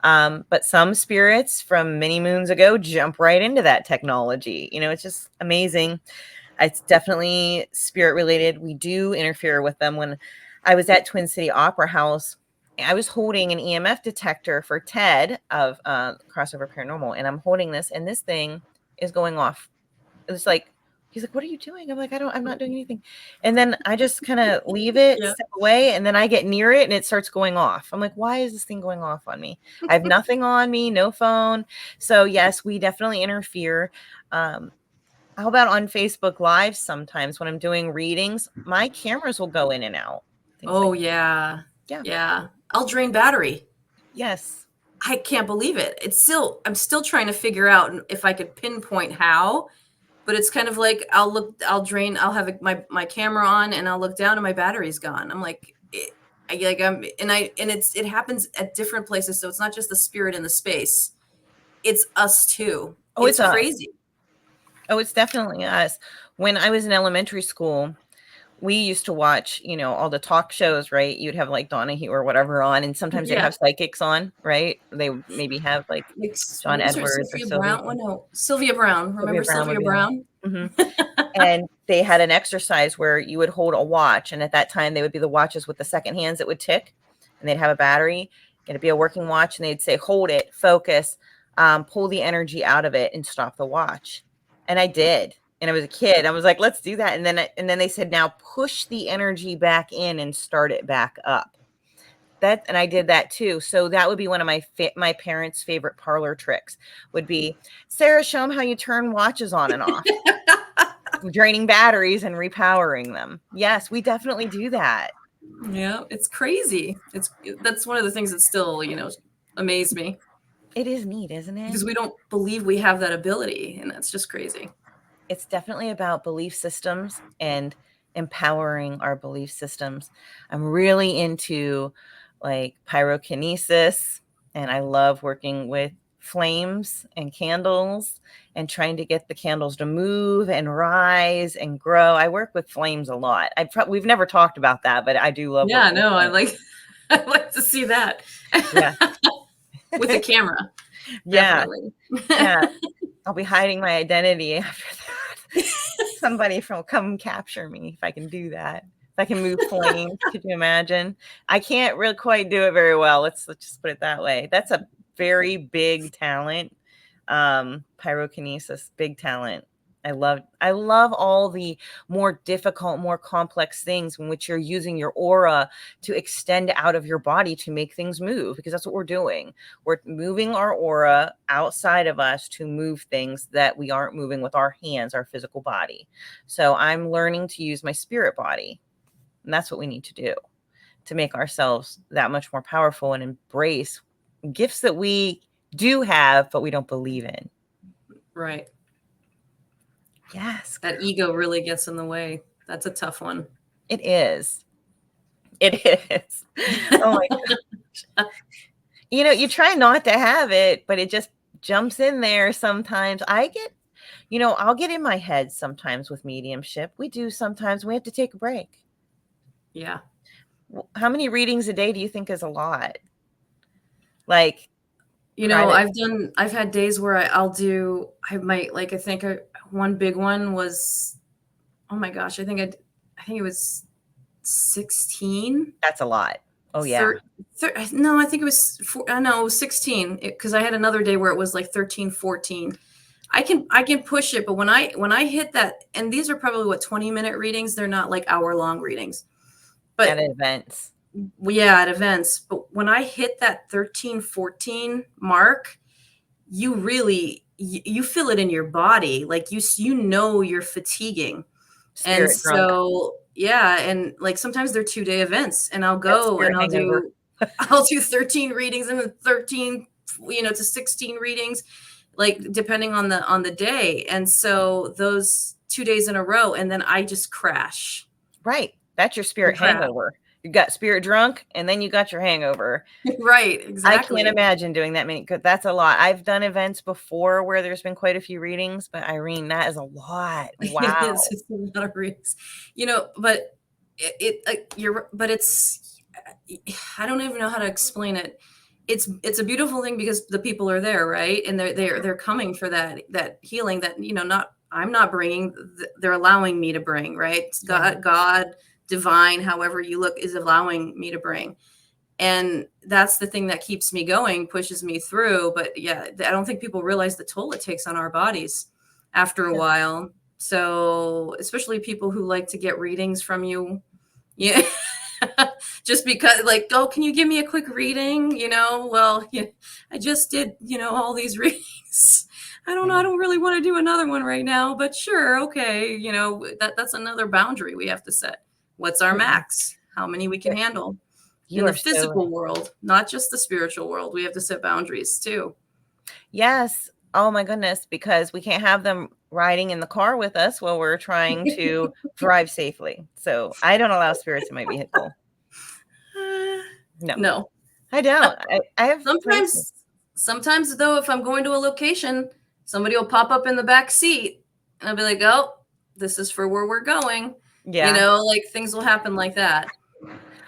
But some spirits from many moons ago jump right into that technology. It's just amazing. It's definitely spirit related. We do interfere with them. When I was at Twin City Opera House, I was holding an EMF detector for Ted of Crossover Paranormal, and I'm holding this, and this thing is going off. It's like, he's like, "What are you doing?" I'm like, I'm not doing anything." And then I just kind of leave it, Yeah. step away, and then I get near it and it starts going off. I'm like, why is this thing going off on me? I have nothing on me, no phone. So yes, we definitely interfere. How about on Facebook Live? Sometimes when I'm doing readings, my cameras will go in and out. Things Oh, like yeah. Yeah. Yeah. I'll drain battery. Yes. I can't believe it. I'm still trying to figure out if I could pinpoint how, but it's kind of like I'll have my camera on and I'll look down and my battery's gone. I'm like, it happens at different places. So it's not just the spirit in the space. It's us too. Oh, It's it's us. crazy. Oh, it's definitely us. When I was in elementary school, we used to watch, all the talk shows, right? You'd have like Donahue or whatever on, and sometimes they'd Yeah. have psychics on, right? They would maybe have like John What was her, Edwards or Sylvia Sylvia. Brown? Oh, no, Sylvia Brown. Remember Would Sylvia be on. Brown? And they had an exercise where you would hold a watch, and at that time they would be the watches with the second hands that would tick, and they'd have a battery. It'd be a working watch, and they'd say, "Hold it, focus, pull the energy out of it, and stop the watch." And I did. And I was a kid. I was like, "Let's do that." And then they said, "Now push the energy back in and start it back up." And I did that too. So that would be one of my parents' favorite parlor tricks. Would be, "Sarah, show them how you turn watches on and off." Draining batteries and repowering them. Yes, we definitely do that. Yeah, it's crazy. That's one of the things that still, amaze me It is neat, isn't it? because we don't believe we have that ability, and that's just crazy. It's definitely about belief systems and empowering our belief systems. I'm really into like pyrokinesis, and I love working with flames and candles and trying to get the candles to move and rise and grow. I work with flames a lot. We've never talked about that, but I do love Yeah, working with no, flames. I like to see that. Yeah. With a camera. Yeah. Definitely. Yeah. I'll be hiding my identity after that. Somebody will come capture me if I can do that. If I can move flames, could you imagine? I can't really quite do it very well. Let's just put it that way. That's a very big talent. Pyrokinesis, big talent. I love all the more difficult, more complex things in which you're using your aura to extend out of your body to make things move, because that's what we're doing. We're moving our aura outside of us to move things that we aren't moving with our hands, our physical body. So I'm learning to use my spirit body. And that's what we need to do to make ourselves that much more powerful and embrace gifts that we do have, but we don't believe in. Right. Yes. That ego really gets in the way. That's a tough one. It is. It is. Oh my gosh. You try not to have it, but it just jumps in there sometimes. I'll get in my head sometimes with mediumship. We do sometimes. We have to take a break. Yeah. How many readings a day do you think is a lot? Like, I've had days where I think one big one was, oh my gosh, I think it was 16. that's a lot. Oh yeah. No, I think it was 16, because I had another day where it was like 13, 14. I can push it, but when I hit that, and these are probably what 20-minute readings, they're not like hour-long readings. At But events. yeah, at events. But when I hit that 13, 14 mark, you really you feel it in your body. Like you know you're fatiguing. And Spirit drunk. so yeah, and like sometimes they're 2-day events and I'll That's go spirit and hangover. I'll do 13 readings and then 13, to 16 readings, like depending on the day. And so those 2 days in a row, and then I just crash. Right. That's your I spirit crash. hangover. You got spirit drunk and then you got your hangover. Right, I can't exactly. imagine doing that many. That's a lot. I've done events before where there's been quite a few readings, but Irene, that is a lot. It is. Wow. It's a lot of readings, but but it's, I don't even know how to explain it. It's a beautiful thing because the people are there, right? And they're coming for that healing that, not, I'm not bringing, they're allowing me to bring, right? Yeah. God, divine, however you look, is allowing me to bring. And that's the thing that keeps me going, pushes me through. But yeah, I don't think people realize the toll it takes on our bodies after a Yeah. while. So especially people who like to get readings from you. Yeah. Just because, like, oh, can you give me a quick reading? Well, yeah, I just did, all these readings. I don't know. I don't really want to do another one right now, but sure. Okay. That's another boundary we have to set. What's our max? How many we can handle You in the are so physical right. world, not just the spiritual world. We have to set boundaries too. Yes. Oh my goodness, because we can't have them riding in the car with us while we're trying to drive safely. So I don't allow spirits in my vehicle. No, No. I don't. I have places. Sometimes though, if I'm going to a location, somebody will pop up in the back seat and I'll be like, oh, this is for where we're going. Yeah. Like things will happen like that.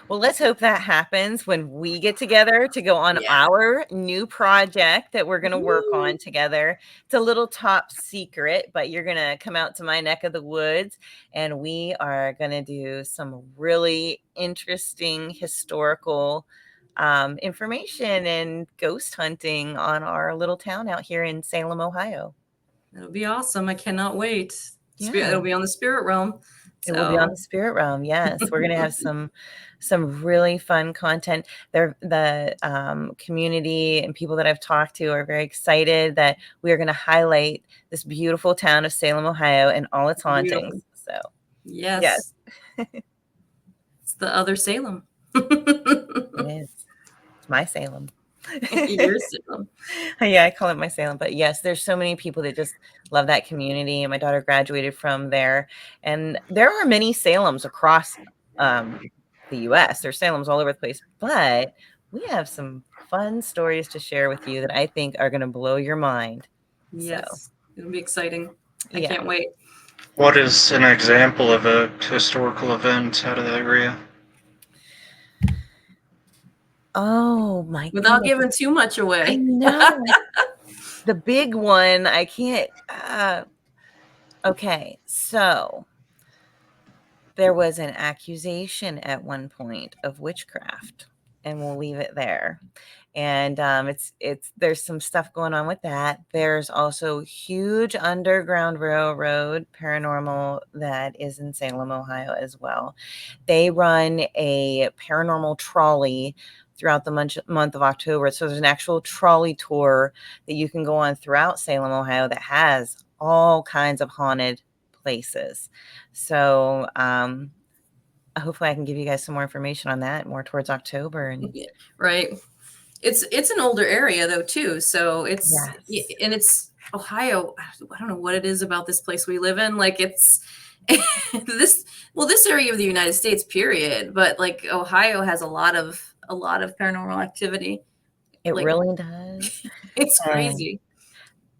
Well, let's hope that happens when we get together to go on Yeah. our new project that we're going to work Woo. on together. It's a little top secret, but you're going to come out to my neck of the woods and we are going to do some really interesting historical information and ghost hunting on our little town out here in Salem, Ohio. It'll be awesome. I cannot wait. Yeah. It'll be on the spirit realm. It will be on So the spirit realm. Yes, we're gonna have some really fun content. The community and people that I've talked to are very excited that we are going to highlight this beautiful town of Salem, Ohio, and all its hauntings. beautiful. So yes, Yes. It's the other Salem. it is. It's my Salem. Your Salem. Yeah, I call it my Salem. But yes, there's so many people that just love that community. And my daughter graduated from there. And there are many Salems across the US. There's Salems all over the place. But we have some fun stories to share with you that I think are going to blow your mind. Yes. It'll be exciting. I Yeah. can't wait. What is an example of a historical event out of that area? Oh my Without goodness. giving too much I away. know. The big one, I can't. Okay. So there was an accusation at one point of witchcraft, and we'll leave it there. And there's some stuff going on with that. There's also huge underground railroad paranormal that is in Salem, Ohio as well. They run a paranormal trolley throughout the month of October. So there's an actual trolley tour that you can go on throughout Salem, Ohio that has all kinds of haunted places. So hopefully I can give you guys some more information on that more towards October. And Right. It's an older area though too. So it's Ohio. I don't know what it is about this place we live in. Like it's this area of the United States, period. But like Ohio has a lot of paranormal activity. it Like really does. it's And crazy.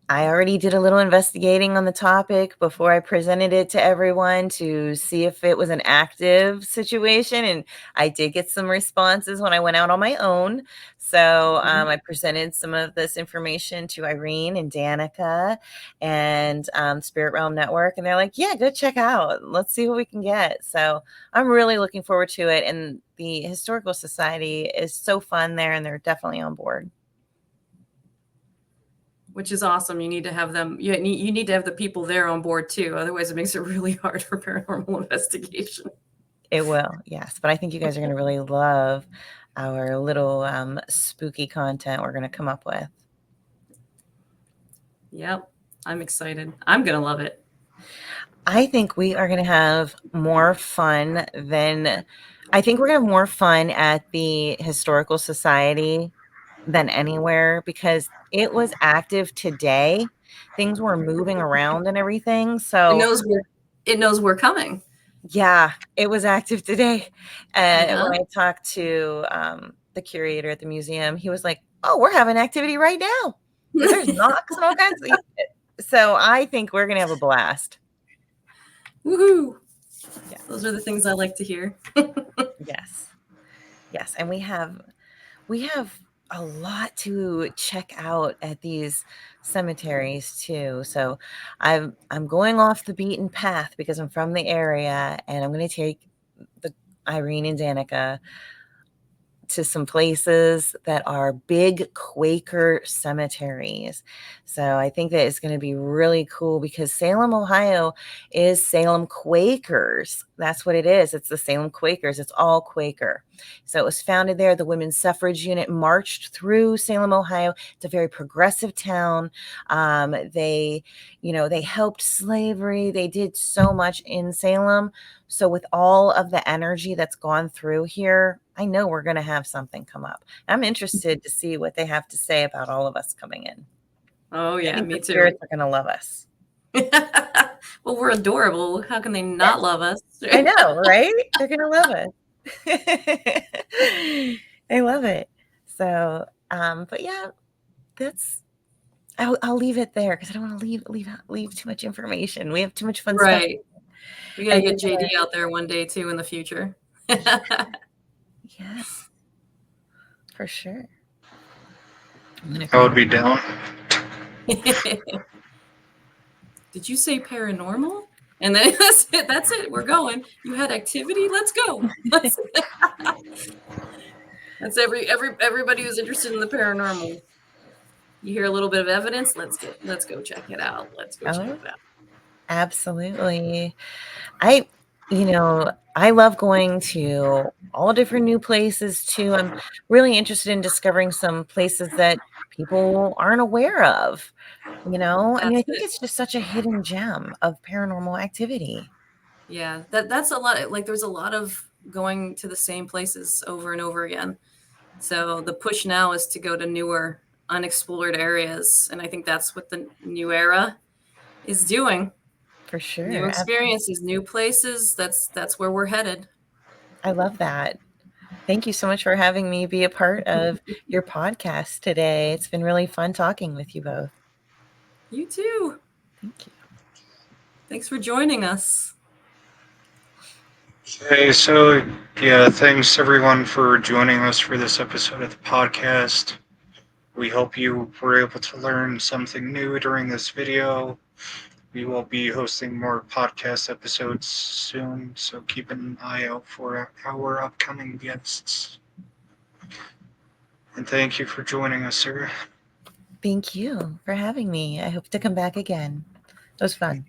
I already did a little investigating on the topic before I presented it to everyone to see if it was an active situation. And I did get some responses when I went out on my own. So I presented some of this information to Irene and Danica and Spirit Realm Network. And they're like, yeah, go check out. Let's see what we can get. So I'm really looking forward to it. And the Historical Society is so fun there, and they're definitely on board. which is awesome. You need to have them. You need to have the people there on board too. Otherwise, it makes it really hard for paranormal investigation. It will, yes. But I think you guys are going to really love our little spooky content we're going to come up with. Yep, I'm excited. I'm gonna love it. I think we are going to have more fun than I think we're going to have more fun at the Historical Society than anywhere because it was active today. Things were moving around and everything. It So, knows we're coming. yeah, it was active today. Yeah. When I talked to the curator at the museum, he was like, "Oh, we're having activity right now. And there's knocks and all kinds of." So I think we're going to have a blast. Woohoo! Yeah. Those are the things I like to hear. Yes. Yes, and we have a lot to check out at these cemeteries too. So I'm going off the beaten path because I'm from the area, and I'm going to take the Irene and Danica to some places that are big Quaker cemeteries. So I think that it's going to be really cool because Salem, Ohio is Salem Quakers. That's what it is. It's the Salem Quakers. It's all Quaker. So it was founded there. The women's suffrage unit marched through Salem, Ohio. It's a very progressive town. They helped slavery. They did so much in Salem. So with all of the energy that's gone through here, I know we're going to have something come up. I'm interested to see what they have to say about all of us coming in. Oh I yeah, think me the too. spirits are going to love us. Well, we're adorable. How can they not love us? I know, right? They're going to love it. They love it. So, but yeah, I'll leave it there because I don't want to leave too much information. We have too much fun stuff. Right. We gotta get JD out there one day too in the future. Yes, for sure. I would be down. Did you say paranormal? And then that's it. That's it. We're going. You had activity. Let's go. That's everybody who's interested in the paranormal. You hear a little bit of evidence. Let's go check it out. Let's go check it out. Absolutely. I love going to all different new places too. I'm really interested in discovering some places that people aren't aware of. I think it's just such a hidden gem of paranormal activity. Yeah, that's a lot. Like there's a lot of going to the same places over and over again. So the push now is to go to newer, unexplored areas, and I think that's what the new era is doing. For sure. New experiences, new places. That's where we're headed. I love that. Thank you so much for having me be a part of your podcast today. It's been really fun talking with you both. You too. Thank you. Thanks for joining us. Okay, so yeah, thanks everyone for joining us for this episode of the podcast. We hope you were able to learn something new during this video. We will be hosting more podcast episodes soon, so keep an eye out for our upcoming guests. And thank you for joining us, Sara. Thank you for having me. I hope to come back again. It was fun.